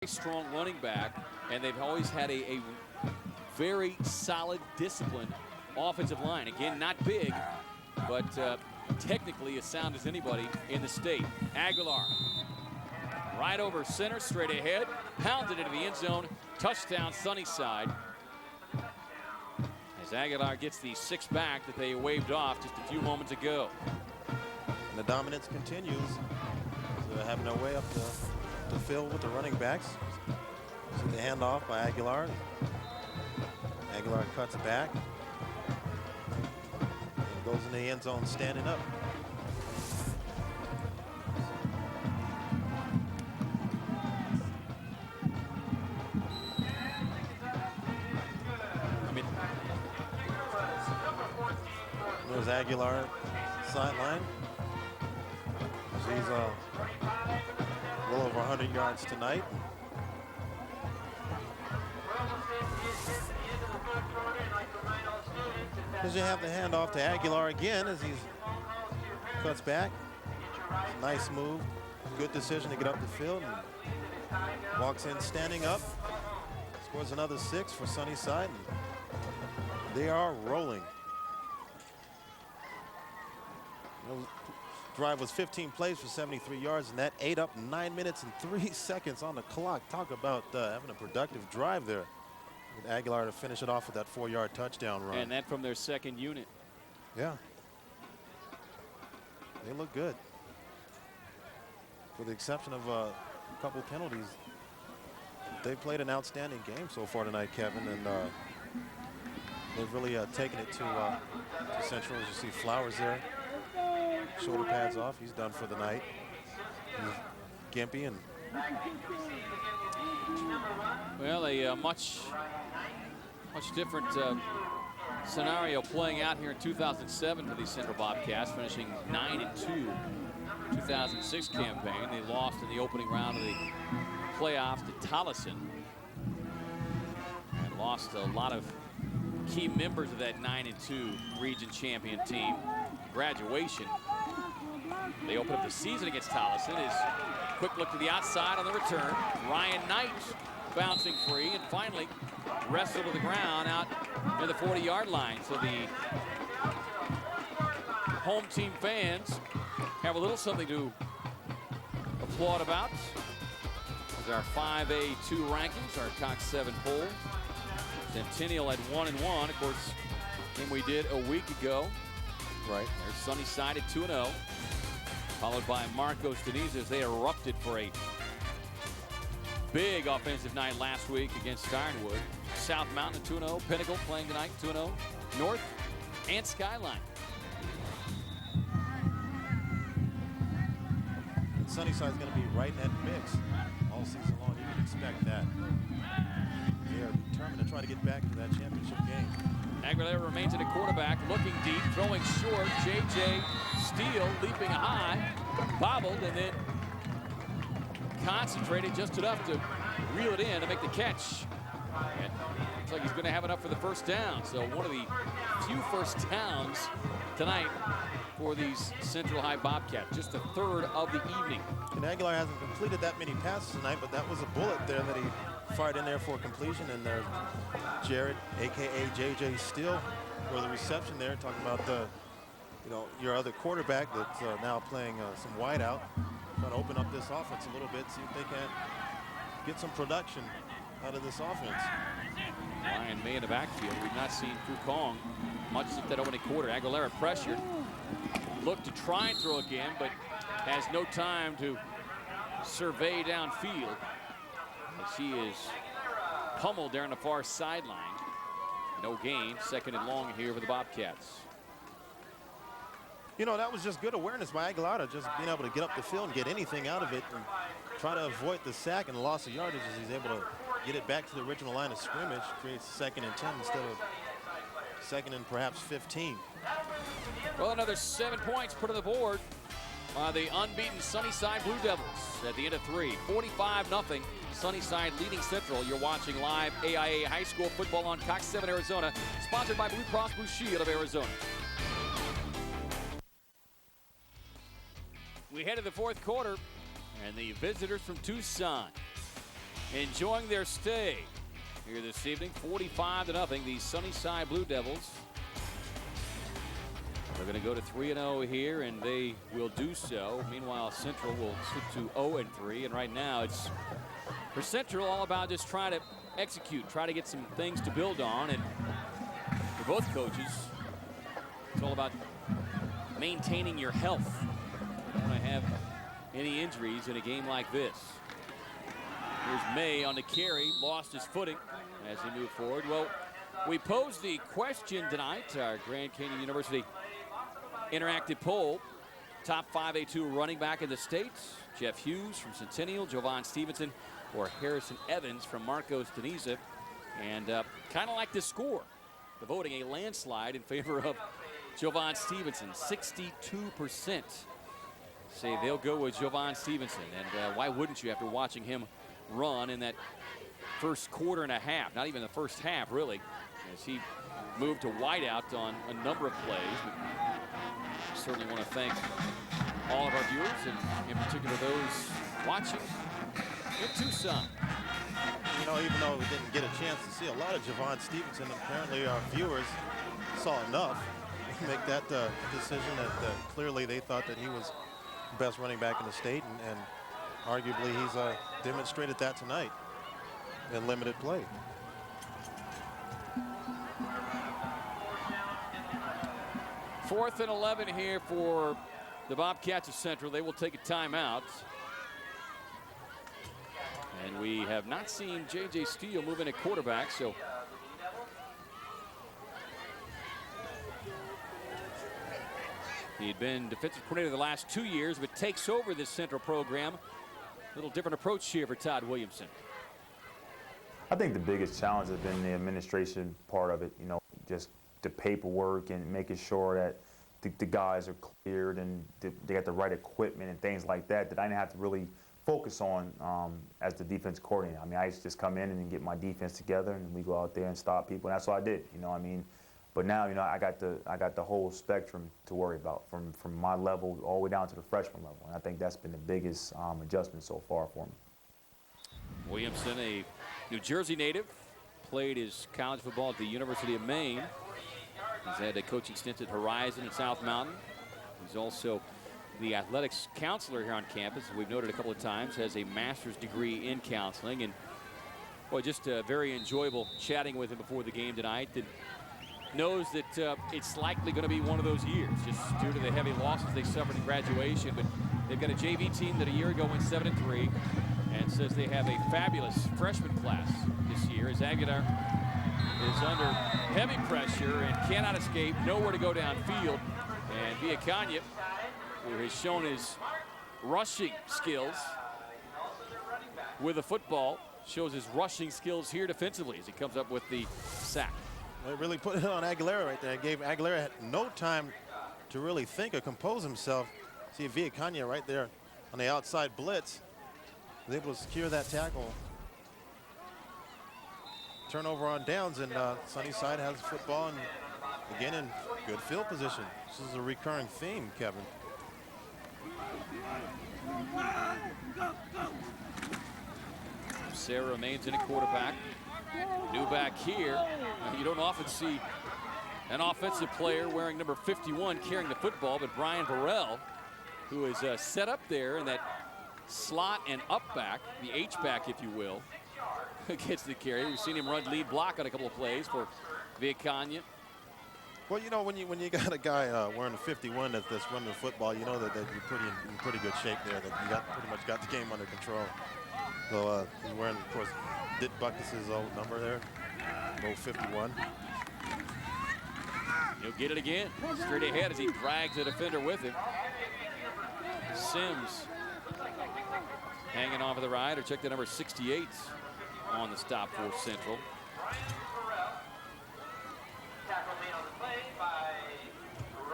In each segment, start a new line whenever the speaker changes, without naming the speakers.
Strong running back, and they've always had a very solid, disciplined offensive line. Again, not big, but technically as sound as anybody in the state. Aguilar, right over center, straight ahead, pounded into the end zone. Touchdown, Sunnyside. As Aguilar gets the 6 back that they waved off just a few moments ago.
And the dominance continues. So having their way up the field with the running backs. See the handoff by Aguilar. Aguilar cuts back. And goes in the end zone standing up. There's Aguilar sideline. He's well over 100 yards tonight. As you have the handoff to Aguilar again as he cuts back. Nice move. Good decision to get up the field. And walks in standing up. Scores another 6 for Sunnyside. And they are rolling. Drive was 15 plays for 73 yards, and that ate up 9 minutes and 3 seconds on the clock. Talk about having a productive drive there. With Aguilar to finish it off with that 4-yard touchdown run.
And that from their second unit.
Yeah. They look good. With the exception of a couple penalties, they've played an outstanding game so far tonight, Kevin, and they've really taken it to Central. As you see Flowers there. Shoulder pads off. He's done for the night. Gimpy and
well, a much different scenario playing out here in 2007 for the Central Bobcats, finishing 9-2 2006 campaign. They lost in the opening round of the playoffs to Tolleson and lost a lot of key members of that 9-2 region champion team. Graduation. They open up the season against Tolleson. Is quick look to the outside on the return. Ryan Knight bouncing free and finally wrestled to the ground out near the 40-yard line. So the home team fans have a little something to applaud about. As our 5A2 rankings, our Cox 7 poll. Centennial at 1-1. Of course, game we did a week ago.
right.
There's Sunnyside at 2-0. Followed by Marcos Deniz as they erupted for a big offensive night last week against Ironwood. South Mountain at 2-0. Pinnacle playing tonight 2-0. North and Skyline.
And Sunnyside's going to be right in that mix all season long. You can expect that. They are determined to try to get back to that championship game.
Aguilera remains at a quarterback, looking deep, throwing short. J.J. Steele leaping high, bobbled, and then concentrated just enough to reel it in to make the catch. And looks like he's going to have enough for the first down. So one of the few first downs tonight for these Central High Bobcats. Just a third of the evening.
And Aguilar hasn't completed that many passes tonight, but that was a bullet there that he fired in there for completion. And there's Jared, a.k.a. J.J. Steele, for the reception there. Talking about the, your other quarterback that's now playing some wide out. Trying to open up this offense a little bit, see if they can get some production out of this offense.
Ryan May in the backfield. We've not seen Fukong much since that opening quarter. Aguilera pressured. Looked to try and throw again, but has no time to survey downfield. As he is pummeled there on the far sideline. No gain. Second and long here for the Bobcats.
That was just good awareness by Aguilar, just being able to get up the field and get anything out of it and try to avoid the sack and the loss of yardage as he's able to get it back to the original line of scrimmage. Creates second and 10 instead of second and perhaps 15.
Well, another 7 points put on the board by the unbeaten Sunnyside Blue Devils at the end of 3. 45-0. Sunnyside leading Central. You're watching live AIA High School football on Cox 7 Arizona, sponsored by Blue Cross Blue Shield of Arizona. We head to the fourth quarter, and the visitors from Tucson enjoying their stay here this evening. 45-0, the Sunnyside Blue Devils. They're going to go to 3-0 here, and they will do so. Meanwhile, Central will slip to 0-3, and right now it's for Central all about just trying to execute, try to get some things to build on, and for both coaches, it's all about maintaining your health. You don't want to have any injuries in a game like this. Here's May on the carry, lost his footing as he moved forward. Well, we posed the question tonight, our Grand Canyon University interactive poll. Top 5A2 running back in the state. Jeff Hughes from Centennial, Jovan Stevenson, or Harrison Evans from Marcos Deniza. And kind of like the score, the voting a landslide in favor of Jovan Stevenson. 62% say they'll go with Jovan Stevenson. And why wouldn't you after watching him run in that first quarter and a half, not even the first half really, as he moved to wideout on a number of plays. But certainly want to thank all of our viewers, and in particular those watching in Tucson.
You know, even though we didn't get a chance to see a lot of Jovan Stevenson, apparently our viewers saw enough to make that decision that clearly they thought that he was the best running back in the state, and arguably he's demonstrated that tonight in limited play.
Fourth and 11 here for the Bobcats of Central. They will take a timeout. And we have not seen J.J. Steele move in at quarterback, so he had been defensive coordinator the last 2 years, but takes over this Central program. A little different approach here for Todd Williamson.
I think the biggest challenge has been the administration part of it, you know, just the paperwork and making sure that the guys are cleared and they got the right equipment and things like that I didn't have to really focus on as the defense coordinator. I mean, I used to just come in and get my defense together and we go out there and stop people, and that's what I did, you know what I mean? But now, you know, I got the whole spectrum to worry about from my level all the way down to the freshman level, and I think that's been the biggest adjustment so far for me.
Williamson, a New Jersey native, played his college football at the University of Maine. He's had a coaching stint at Horizon and South Mountain. He's also the athletics counselor here on campus, as we've noted a couple of times, has a master's degree in counseling. And boy, just very enjoyable chatting with him before the game tonight. And knows that it's likely going to be one of those years, just due to the heavy losses they suffered in graduation. But they've got a JV team that a year ago went 7-3, and says they have a fabulous freshman class this year, as Aguilar is under heavy pressure and cannot escape, nowhere to go downfield. And Villacana, who has shown his rushing skills with the football, shows his rushing skills here defensively as he comes up with the sack.
They really put it on Aguilera right there. It gave Aguilera no time to really think or compose himself. See Villacana right there on the outside blitz. Was able to secure that tackle. Turnover on downs, and Sunnyside has football and again in good field position. This is a recurring theme, Kevin.
Sarah remains in at quarterback. New back here. You don't often see an offensive player wearing number 51 carrying the football, but Brian Burrell, who is set up there in that slot and up back, the H back, if you will, gets the carry. We've seen him run lead block on a couple of plays for Villacana.
Well, you know, when you got a guy wearing a 51 that's running the football, you know that you're in pretty good shape there. That you pretty much got the game under control. So he's wearing, of course, Dick Buckus' old number there, low 51.
He'll get it again, straight ahead as he drags the defender with him. Sims hanging on for the ride, or check the number 68 on the stop for Central.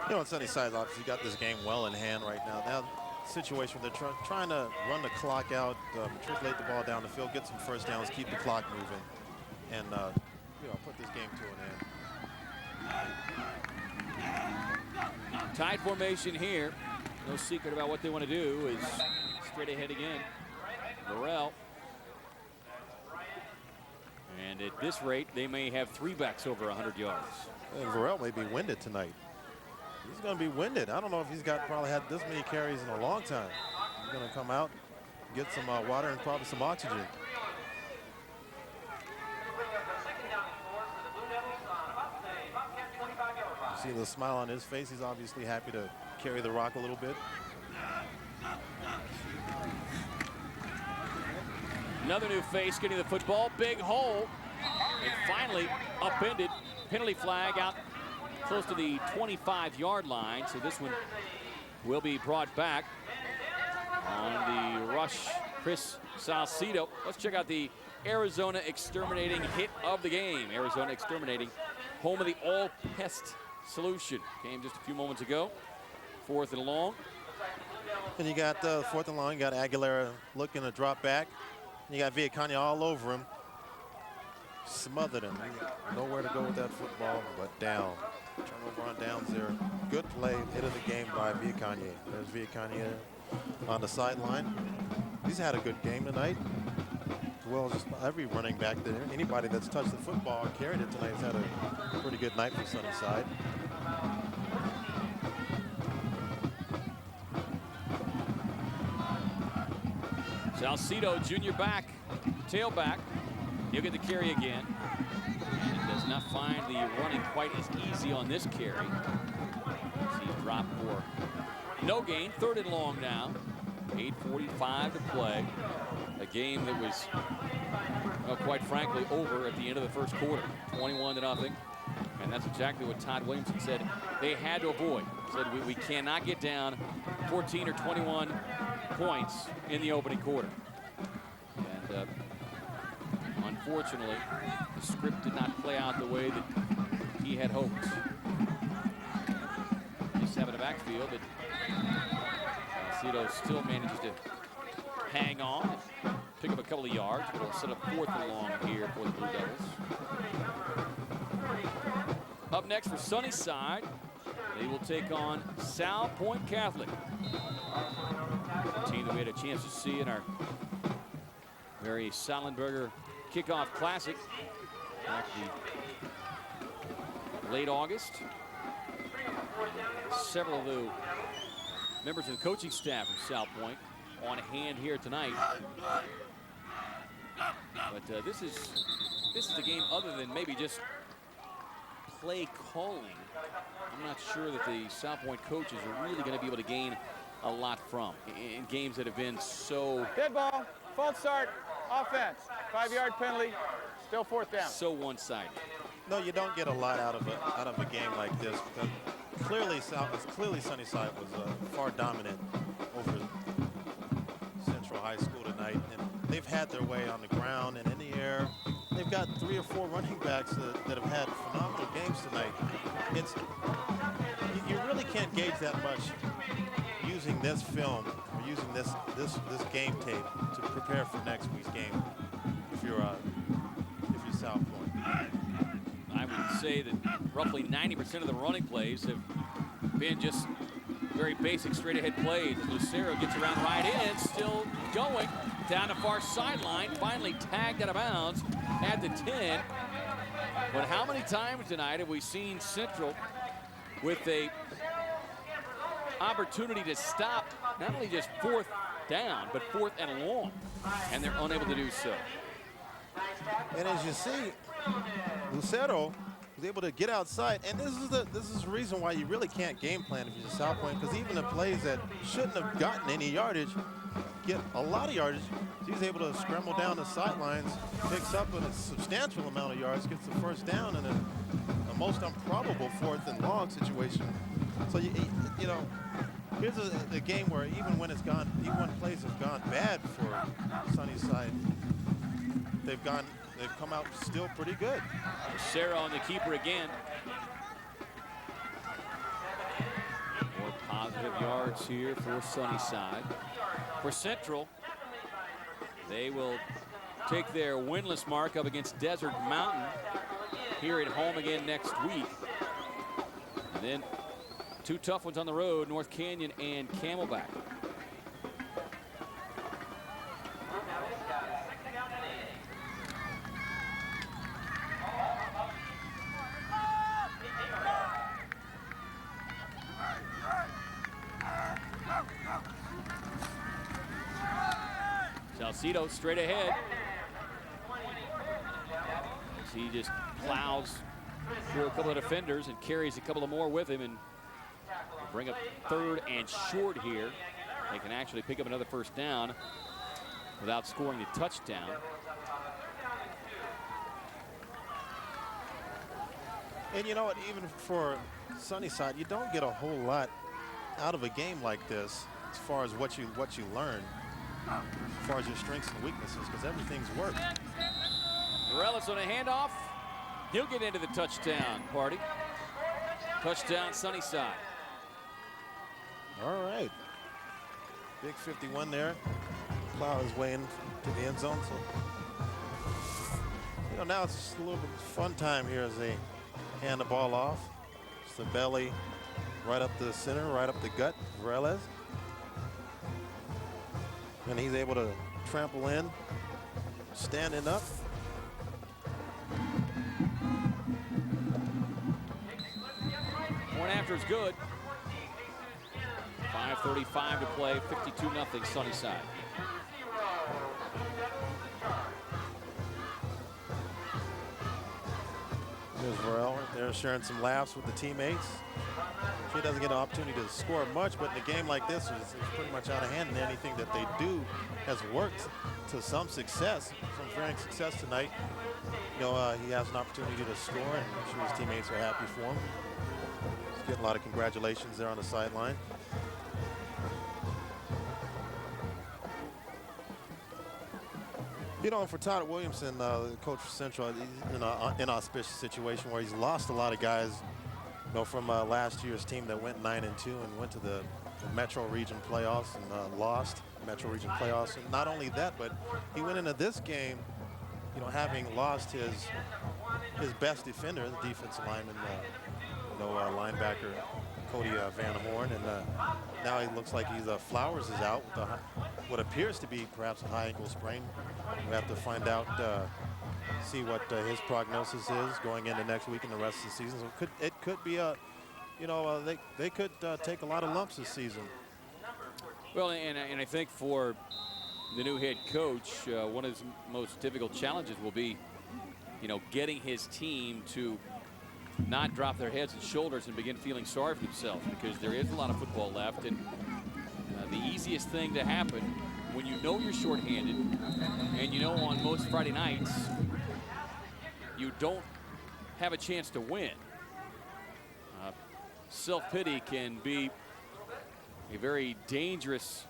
You know, on Sunnyside, obviously got this game well in hand right now. Now, situation where they're trying to run the clock out, matriculate the ball down the field, get some first downs, keep the clock moving, and you know, put this game to an end.
Tied formation here. No secret about what they want to do. Is straight ahead again. Burrell And at this rate, they may have 3 backs over 100 yards.
And Varel may be winded tonight. He's going to be winded. I don't know if he's probably had this many carries in a long time. He's going to come out, get some water and probably some oxygen. You see the smile on his face. He's obviously happy to carry the rock a little bit.
Another new face getting the football. Big hole. And finally upended. Penalty flag out close to the 25-yard line. So this one will be brought back on the rush. Chris Salcido. Let's check out the Arizona exterminating hit of the game. Arizona exterminating, home of the all-pest solution. Came just a few moments ago. 4th and long.
And you got 4th and long. You got Aguilera looking to drop back. You got Villacania all over him. Smothered him. Nowhere to go with that football, but down. Turnover on downs there. Good play, hit of the game by Villacania. There's Villacania on the sideline. He's had a good game tonight. As well as just every running back there. Anybody that's touched the football and carried it tonight has had a pretty good night for Sunnyside.
Salcido, junior back, tailback. He'll get the carry again. And does not find the running quite as easy on this carry. He's dropped for no gain. 3rd and long now. 8:45 to play. A game that was, well, quite frankly, over at the end of the first quarter. 21-0. And that's exactly what Todd Williamson said they had to avoid. He said we cannot get down 14 or 21 points in the opening quarter. And unfortunately, the script did not play out the way that he had hoped. Just having a backfield, but Salcido still manages to hang on, pick up a couple of yards, but it'll set up 4th and long here for the Blue Devils. Up next for Sunnyside, they will take on Sal Point Catholic. A team that we had a chance to see in our very Salenberger kickoff classic back in late August. Several of the members of the coaching staff from Sal Point on hand here tonight. But this is a game other than maybe just play calling. I'm not sure that the South Point coaches are really going to be able to gain a lot from in games that have been so
dead ball, false start, offense, 5-yard penalty, still 4th down.
So one-sided.
No, you don't get a lot out of a game like this. Clearly Sunnyside was far dominant over Central High School tonight, and they've had their way on the ground and in the air. They've got 3 or 4 running backs that have had phenomenal games tonight. You really can't gauge that much using this film or using this game tape to prepare for next week's game. If you're South Point,
I would say that roughly 90% of the running plays have been just very basic straight-ahead plays. Lucero gets around right in, still going down the far sideline, finally tagged out of bounds at the 10. But how many times tonight have we seen Central with a opportunity to stop not only just 4th down, but 4th and long, and they're unable to do so.
And as you see, Lucero was able to get outside, and this is the reason why you really can't game plan if you're South Point, because even the plays that shouldn't have gotten any yardage get a lot of yardage. He's able to scramble down the sidelines, picks up a substantial amount of yards, gets the 1st down in a most improbable 4th and long situation. So you know, here's a game where even when plays have gone bad for Sunnyside, they've come out still pretty good.
Sarah on the keeper again. More positive yards here for Sunnyside. For Central, they will take their winless mark up against Desert Mountain here at home again next week. And then 2 tough ones on the road, North Canyon and Camelback. Aceto straight ahead. As he just plows through a couple of defenders and carries a couple of more with him, and bring up 3rd and short here. They can actually pick up another first down without scoring the touchdown.
And you know what, even for Sunnyside, you don't get a whole lot out of a game like this as far as what you learn, as far as your strengths and weaknesses, because everything's worked.
Morales on a handoff. He'll get into the touchdown party. Touchdown Sunnyside.
All right. Big 51 there. Plow his way into the end zone. So, you know, now it's just a little bit of fun time here as they hand the ball off. It's the belly right up the center, right up the gut, Morales. And he's able to trample in, standing up.
Point after is good. 5:35 to play, 52-0 Sunnyside.
There's Varel right there sharing some laughs with the teammates. He doesn't get an opportunity to score much, but in a game like this, it's pretty much out of hand, and anything that they do has worked to some success, some varying success tonight. You know, he has an opportunity to score, and I'm sure his teammates are happy for him. He's getting a lot of congratulations there on the sideline. You know, for Todd Williamson, the coach for Central, he's in an inauspicious situation where he's lost a lot of guys, you know, from last year's team that went 9-2 and went to the Metro Region playoffs and lost Metro Region playoffs. And not only that, but he went into this game, you know, having lost his best defender, the defensive lineman, linebacker Cody Van Horn, and now he looks like he's Flowers is out with what appears to be perhaps a high ankle sprain. We have to find out, see what his prognosis is going into next week and the rest of the season. So it could be a, you know, they could take a lot of lumps this season.
Well, and I think for the new head coach, one of his most difficult challenges will be, you know, getting his team to not drop their heads and shoulders and begin feeling sorry for themselves, because there is a lot of football left, and the easiest thing to happen when you know you're shorthanded, and you know on most Friday nights you don't have a chance to win. Self-pity can be a very dangerous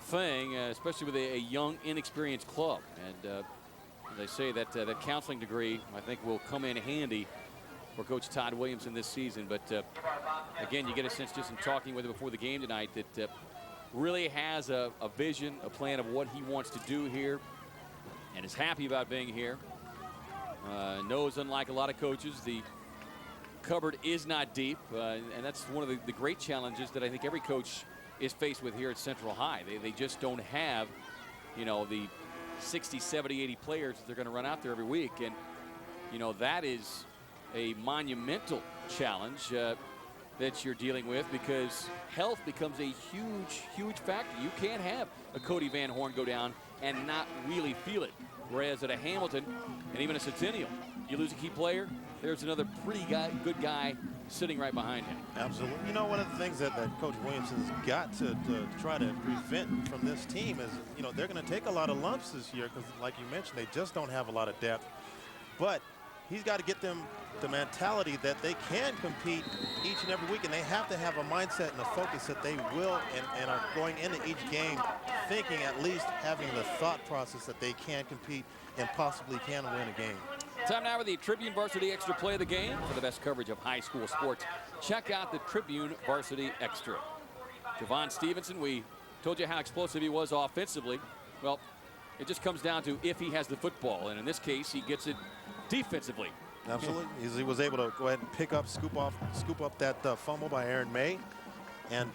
thing, especially with a young, inexperienced club. And they say that that counseling degree, I think, will come in handy for Coach Todd Williamson this season. But again, you get a sense just in talking with him before the game tonight that really has a vision, a plan of what he wants to do here, and is happy about being here. Knows, unlike a lot of coaches, the cupboard is not deep, and that's one of the great challenges that I think every coach is faced with here at Central High. They just don't have, you know, the 60, 70, 80 players that they're going to run out there every week. And, you know, that is a monumental challenge that you're dealing with, because health becomes a huge, huge factor. You can't have a Cody Van Horn go down and not really feel it. Whereas at a Hamilton and even a Centennial, you lose a key player, there's another pretty good guy sitting right behind him.
Absolutely. You know, one of the things that Coach Williamson's got to try to prevent from this team is, you know, they're going to take a lot of lumps this year because, like you mentioned, they just don't have a lot of depth. But he's got to get them the mentality that they can compete each and every week, and they have to have a mindset and a focus that they will and are going into each game thinking, at least having the thought process that they can compete and possibly can win a game.
Time now for the Tribune Varsity Extra play of the game. For the best coverage of high school sports, check out the Tribune Varsity Extra. Javon Stevenson, we told you how explosive he was offensively. Well, it just comes down to if he has the football, and in this case, he gets it defensively.
Absolutely. He was able to go ahead and pick up, scoop up that fumble by Aaron May, and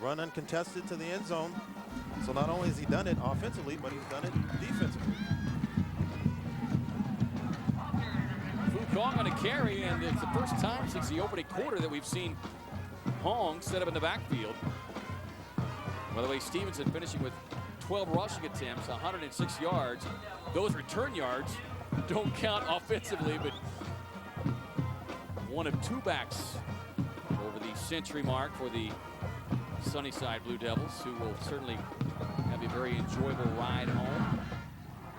run uncontested to the end zone. So not only has he done it offensively, but he's done it defensively.
Kong on a carry, and it's the first time since the opening quarter that we've seen Hong set up in the backfield. By the way, Stevenson finishing with 12 rushing attempts, 106 yards. Those return yards don't count offensively, but one of two backs over the century mark for the Sunnyside Blue Devils, who will certainly have a very enjoyable ride home.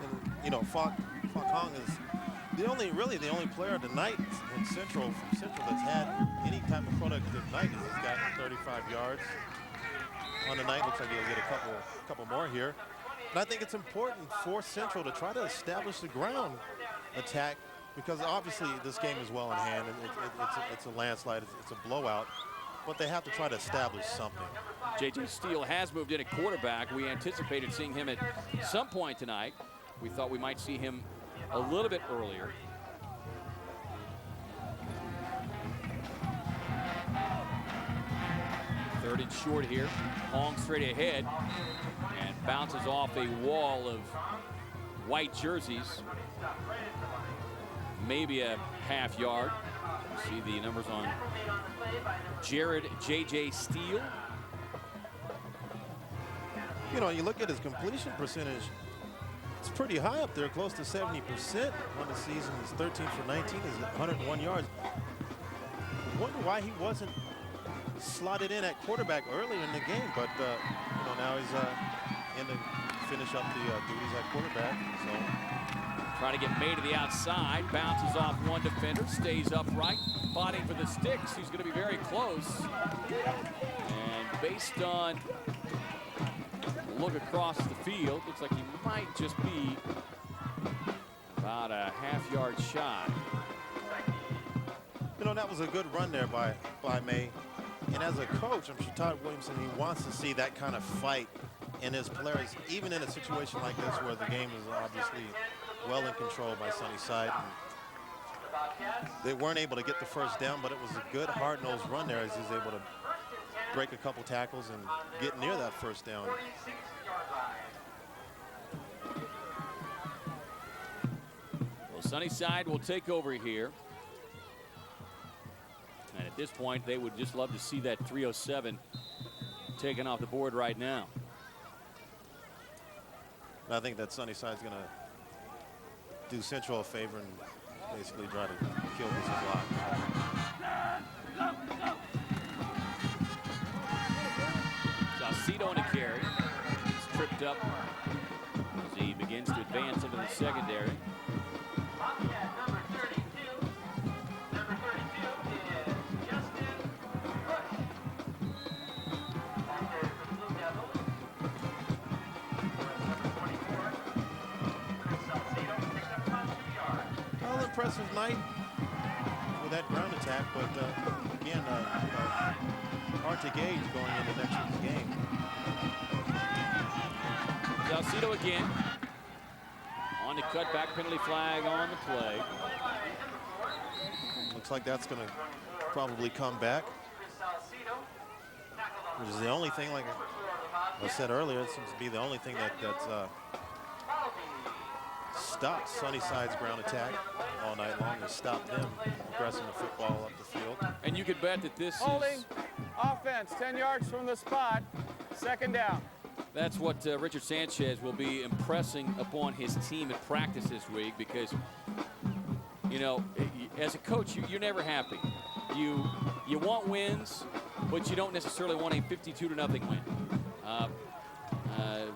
And, you know, Fok Hong is really the only player tonight from Central that's had any type of productive night. He's gotten 35 yards on the night. Looks like he'll get a couple more here. And I think it's important for Central to try to establish the ground attack, because obviously this game is well in hand, and it's a landslide, it's a blowout, but they have to try to establish something.
J.J. Steele has moved in at quarterback. We anticipated seeing him at some point tonight. We thought we might see him a little bit earlier. Third and short here. Hong straight ahead and bounces off a wall of white jerseys. Maybe a half yard. You see the numbers on Jared J.J. Steele.
You know, you look at his completion percentage, it's pretty high up there, close to 70% on the season. He's 13 for 19, is 101 yards. I wonder why he wasn't slotted in at quarterback earlier in the game, but you know, now he's in to finish up the duties at quarterback. So
trying to get May to the outside, bounces off one defender, stays upright, fighting for the sticks. He's going to be very close. And based on a look across the field, looks like he might just be about a half-yard shy.
you know, that was a good run there by May. And as a coach, I'm sure Todd Williamson, he wants to see that kind of fight in his players, even in a situation like this where the game is obviously well in control by Sunnyside. And they weren't able to get the first down, but it was a good hard-nosed run there as he was able to break a couple tackles and get near that first down.
Well, Sunnyside will take over here. And at this point, they would just love to see that 307 taken off the board right now.
I think that Sunnyside's going to do Central a favor and basically try to kill this block.
Salcido on a carry. He's tripped up as he begins to advance into the secondary.
Impressive night with that ground attack, but again, hard to gauge going into next week's game.
Salcido again on the cutback, penalty flag on the play.
Looks like that's going to probably come back, which is the only thing, like I said earlier, it seems to be the only thing that's stopped Sunnyside's ground attack all night long, and stopped them pressing the football up the field.
And you could bet that this
holding
is
offense 10 yards from the spot, second down.
That's what Richard Sanchez will be impressing upon his team at practice this week, because, you know, as a coach, you're never happy. You want wins, but you don't necessarily want a 52-0 win.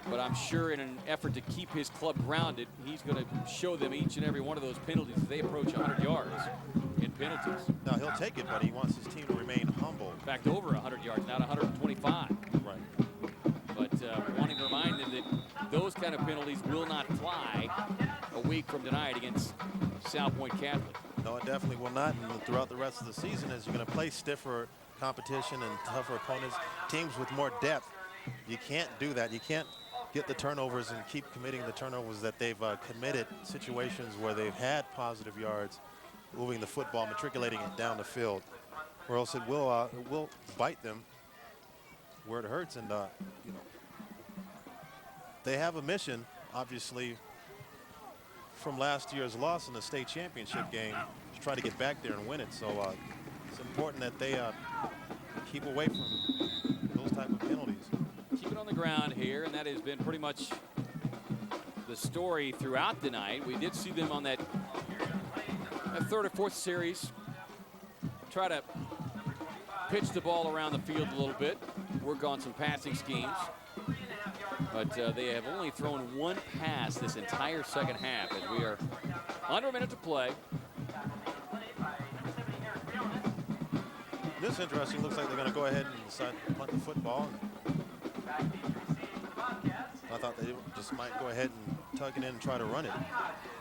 But I'm sure in an effort to keep his club grounded, he's going to show them each and every one of those penalties as they approach 100 yards in penalties.
Now, he'll take it, but he wants his team to remain humble.
In fact, over 100 yards, not 125.
Right.
But wanting to remind them that those kind of penalties will not fly a week from tonight against South Point Catholic.
No, it definitely will not. And throughout the rest of the season, as you're going to play stiffer competition and tougher opponents, teams with more depth, you can't do that. You can't get the turnovers and keep committing the turnovers that they've committed, situations where they've had positive yards, moving the football, matriculating it down the field, or else it will bite them where it hurts. And you know, they have a mission, obviously, from last year's loss in the state championship game, to try to get back there and win it. So it's important that they keep away from those type of penalties.
Keep it on the ground here, and that has been pretty much the story throughout the night. We did see them on that third or fourth series try to pitch the ball around the field a little bit, work on some passing schemes. But they have only thrown one pass this entire second half as we are under a minute to play.
This is interesting. Looks like they're going to go ahead and decide to punt the football. I thought they just might go ahead and tuck it in and try to run it.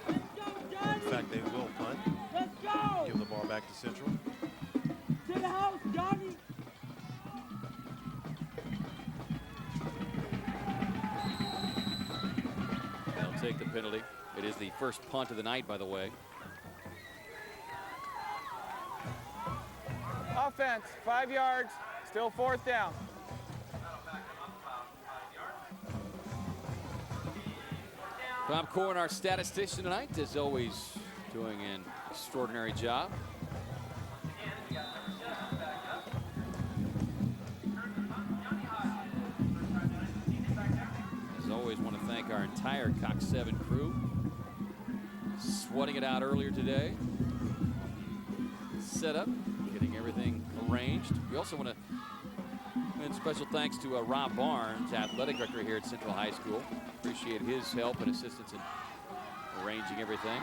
In fact, they will punt. Give the ball back to Central.
To the house, Johnny.
They'll take the penalty. It is the first punt of the night, by the way.
Offense, 5 yards, still 4th down.
Bob Corrin, our statistician tonight, is always doing an extraordinary job. As always, want to thank our entire Cox 7 crew. Sweating it out earlier today. Set up, getting everything arranged. We also want to send special thanks to Rob Barnes, athletic director here at Central High School. Appreciate his help and assistance in arranging everything.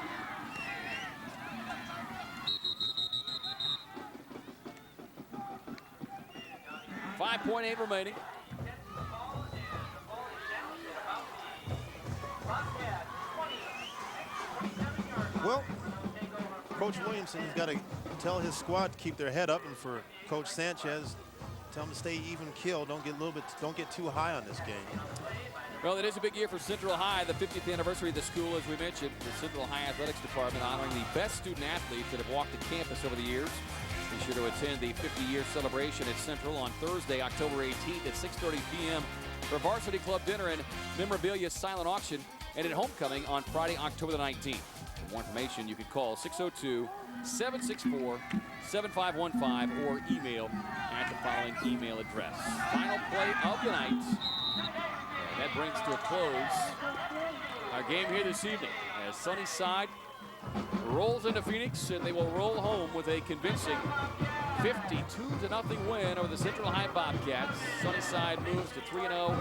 .8 remaining.
Well, Coach Williamson's got to tell his squad to keep their head up, and for Coach Sanchez, tell him to stay even keel. Don't get too high on this game.
Well, it is a big year for Central High, the 50th anniversary of the school, as we mentioned. The Central High Athletics Department honoring the best student athletes that have walked the campus over the years. Be sure to attend the 50-year celebration at Central on Thursday, October 18th at 6:30 p.m. for Varsity Club dinner and memorabilia silent auction, and at homecoming on Friday, October the 19th. For more information, you can call 602-764-7515 or email at the following email address. Final play of the night. And that brings to a close our game here this evening as Sunnyside rolls into Phoenix, and they will roll home with a convincing 52-0 win over the Central High Bobcats. Sunnyside moves to 3-0.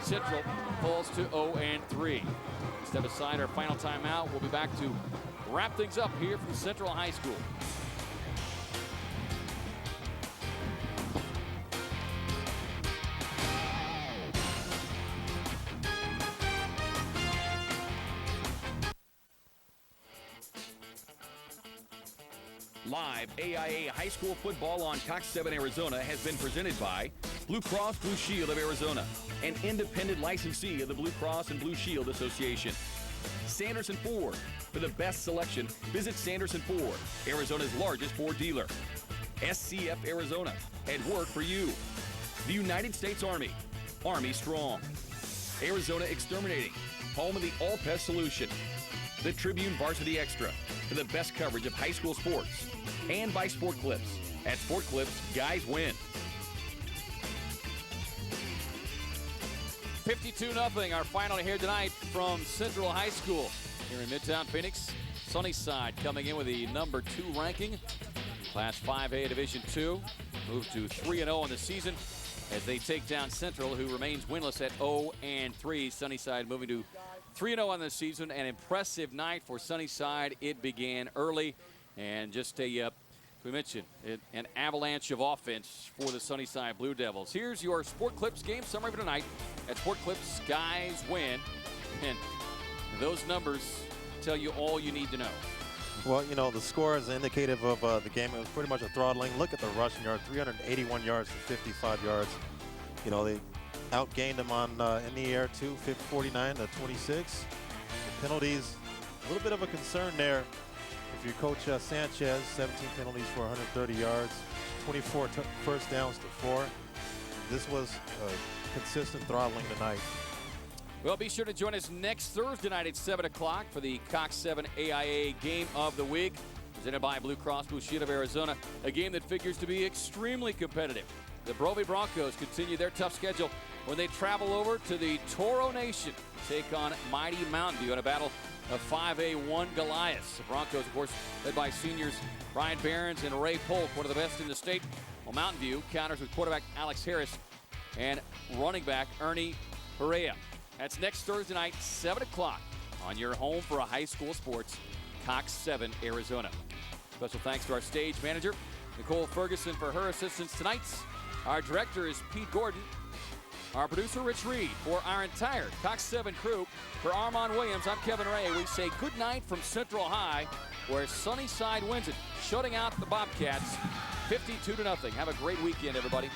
Central falls to 0-3. Step aside our final timeout. We'll be back to wrap things up here from Central High School.
Live AIA High School football on Cox 7 Arizona has been presented by Blue Cross Blue Shield of Arizona, an independent licensee of the Blue Cross and Blue Shield Association. Sanderson Ford. For the best selection, visit Sanderson Ford, Arizona's largest Ford dealer. SCF Arizona, at work for you. The United States Army, Army Strong. Arizona Exterminating, home of the All Pest Solution. The Tribune Varsity Extra, for the best coverage of high school sports. And by Sport Clips. At Sport Clips, guys win.
52-0, our final here tonight from Central High School here in Midtown Phoenix. Sunnyside coming in with the number 2 ranking. Class 5A Division II. Moved to 3-0 in the season as they take down Central, who remains winless at 0-3. Sunnyside moving to 3-0 on the season. An impressive night for Sunnyside. It began early, and just we mentioned an avalanche of offense for the Sunnyside Blue Devils. Here's your Sport Clips game summary for tonight. At Sport Clips, guys win. And those numbers tell you all you need to know.
Well, you know, the score is indicative of the game. It was pretty much a throttling. Look at the rushing yard, 381 yards to 55 yards. You know, they outgained them on in the air too, 49 to 26. The penalties, a little bit of a concern there. If you coach Sanchez, 17 penalties for 130 yards, 24 first downs to 4. This was a consistent throttling tonight.
Well, be sure to join us next Thursday night at 7 o'clock for the Cox 7 AIA Game of the Week, presented by Blue Cross Blue Shield of Arizona, a game that figures to be extremely competitive. The Brovey Broncos continue their tough schedule when they travel over to the Toro Nation, take on mighty Mountain View in a battle of 5A1 Goliaths. The Broncos, of course, led by seniors Ryan Behrens and Ray Polk, one of the best in the state. Well, Mountain View counters with quarterback Alex Harris and running back Ernie Perea. That's next Thursday night, 7 o'clock, on your home for a high school sports, Cox 7, Arizona. Special thanks to our stage manager, Nicole Ferguson, for her assistance tonight. Our director is Pete Gordon. Our producer, Rich Reed. For our entire Cox 7 crew, for Armand Williams, I'm Kevin Ray. We say good night from Central High, where Sunnyside wins it, shutting out the Bobcats 52-0. Have a great weekend, everybody.